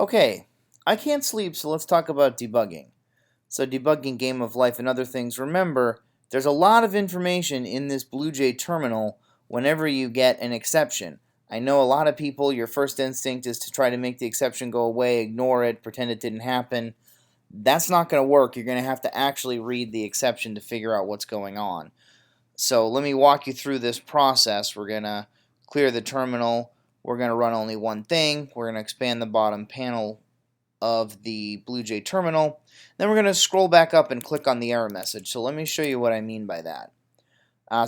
Okay, I can't sleep, so let's talk about debugging. So debugging game of life and other things. Remember, there's a lot of information in this BlueJ terminal whenever you get an exception. I know a lot of people, your first instinct is to try to make the exception go away, ignore it, pretend it didn't happen. That's not going to work. You're going to have to actually read the exception to figure out what's going on. So let me walk you through this process. We're going to clear the terminal. We're going to run only one thing. We're going to expand the bottom panel of the BlueJ terminal. Then we're going to scroll back up and click on the error message. So let me show you what I mean by that.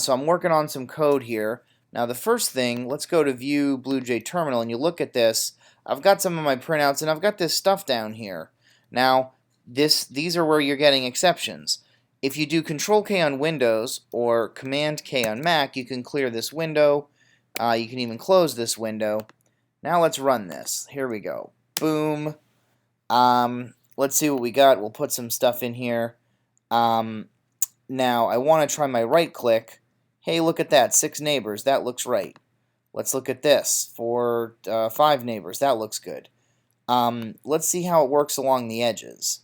So I'm working on some code here. Now the first thing, let's go to View BlueJ Terminal, and you look at this. I've got some of my printouts, and I've got this stuff down here. Now these are where you're getting exceptions. If you do Control K on Windows or Command K on Mac, you can clear this window. You can even close this window. Now let's run this. Here we go. Boom. Let's see what we got. We'll put some stuff in here. Now, I want to try my right click. Hey, look at that. 6 neighbors. That looks right. Let's look at this. 5 neighbors. That looks good. Let's see how it works along the edges.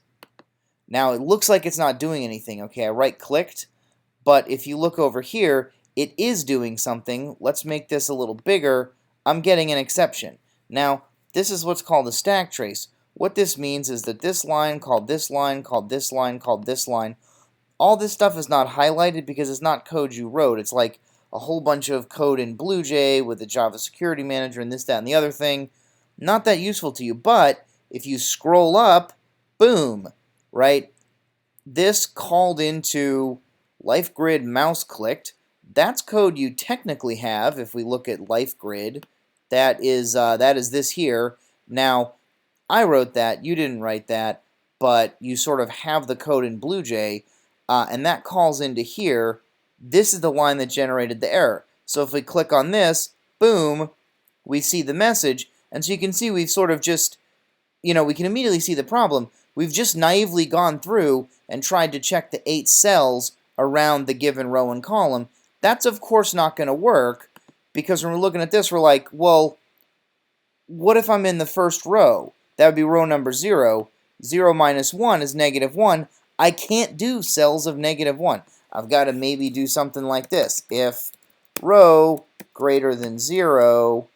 Now, it looks like it's not doing anything. Okay, I right-clicked. But if you look over here, it is doing something. Let's make this a little bigger. I'm getting an exception. Now, this is what's called a stack trace. What this means is that this line called this line called this line called this line, all this stuff is not highlighted because it's not code you wrote. It's like a whole bunch of code in BlueJ with the Java Security Manager and this, that, and the other thing. Not that useful to you, but if you scroll up, boom, right? This called into LifeGrid mouse clicked. That's code you technically have if we look at LifeGrid. That is this here. Now, I wrote that, you didn't write that, but you sort of have the code in BlueJ, and that calls into here. This is the line that generated the error. So if we click on this, boom, we see the message, and so you can see we've sort of just, we can immediately see the problem. We've just naively gone through and tried to check the 8 cells around the given row and column. That's of course not going to work, because when we're looking at this, we're like, well, what if I'm in the first row? That would be row number 0. 0 minus 1 is negative 1. I can't do cells of negative 1. I've got to maybe do something like this. If row greater than 0,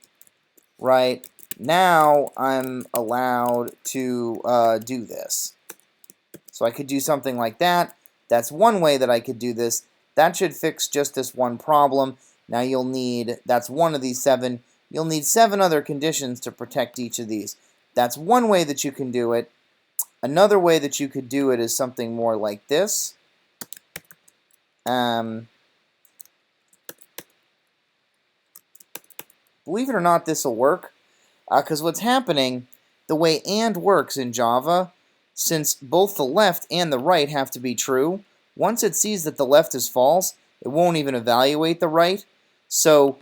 right, now I'm allowed to do this. So I could do something like that. That's one way that I could do this. That should fix just this one problem. Now you'll need, that's one of these 7. You'll need 7 other conditions to protect each of these. That's one way that you can do it. Another way that you could do it is something more like this. Believe it or not, this will work. Because what's happening, the way AND works in Java, since both the left and the right have to be true, once it sees that the left is false, it won't even evaluate the right. So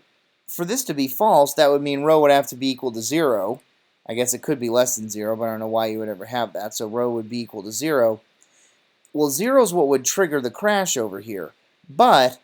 for this to be false, that would mean row would have to be equal to 0. I guess it could be less than 0, but I don't know why you would ever have that. So row would be equal to 0. Well, 0 is what would trigger the crash over here. But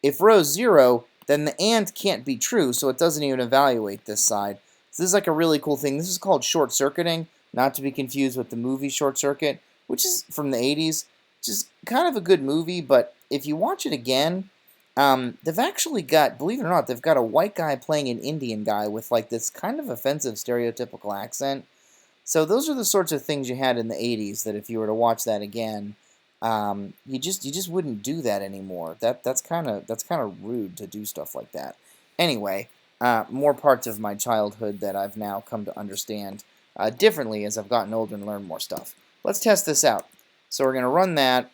if row's 0, then the AND can't be true, so it doesn't even evaluate this side. So this is like a really cool thing. This is called short-circuiting, not to be confused with the movie Short Circuit, which is from the 80s, which is kind of a good movie, but if you watch it again, they've actually got, believe it or not, they've got a white guy playing an Indian guy with like this kind of offensive stereotypical accent. So those are the sorts of things you had in the 80s that if you were to watch that again, you just wouldn't do that anymore. That's kind of rude to do stuff like that. Anyway, more parts of my childhood that I've now come to understand differently as I've gotten older and learned more stuff. Let's test this out. So we're going to run that.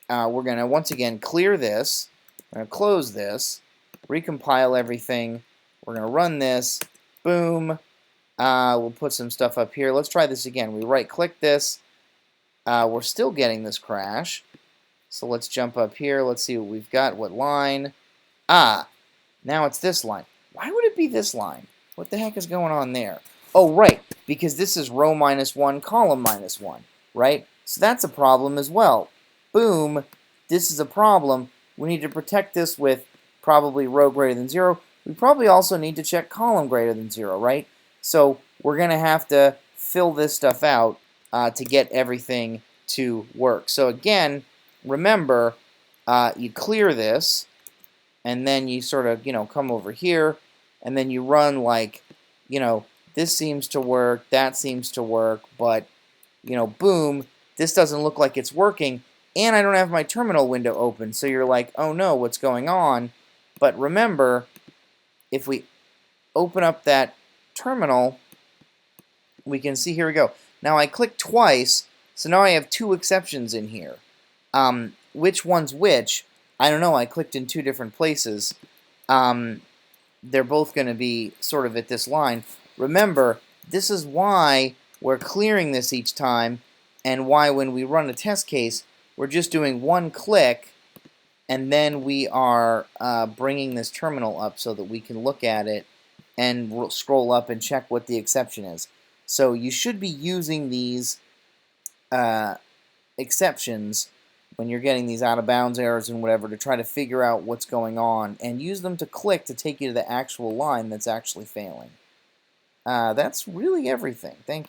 We're going to once again clear this. I'm going to close this, recompile everything. We're going to run this. Boom. We'll put some stuff up here. Let's try this again. We right-click this. We're still getting this crash. So let's jump up here. Let's see what we've got. What line? Now it's this line. Why would it be this line? What the heck is going on there? Oh, right, because this is row minus 1, column minus 1, right? So that's a problem as well. Boom. This is a problem. We need to protect this with probably row greater than 0. We probably also need to check column greater than 0, right? So we're going to have to fill this stuff out to get everything to work. So again, remember, you clear this, and then you sort of, come over here, and then you run like, this seems to work, that seems to work, but, boom, this doesn't look like it's working, and I don't have my terminal window open, so you're like, oh no, what's going on? But remember, if we open up that terminal, we can see, here we go. Now I click twice, so now I have two exceptions in here. Which one's which? I don't know, I clicked in two different places. They're both going to be sort of at this line. Remember, this is why we're clearing this each time, and why when we run a test case, we're just doing one click, and then we are bringing this terminal up so that we can look at it and scroll up and check what the exception is. So you should be using these exceptions when you're getting these out-of-bounds errors and whatever to try to figure out what's going on, and use them to click to take you to the actual line that's actually failing. That's really everything. Thank you.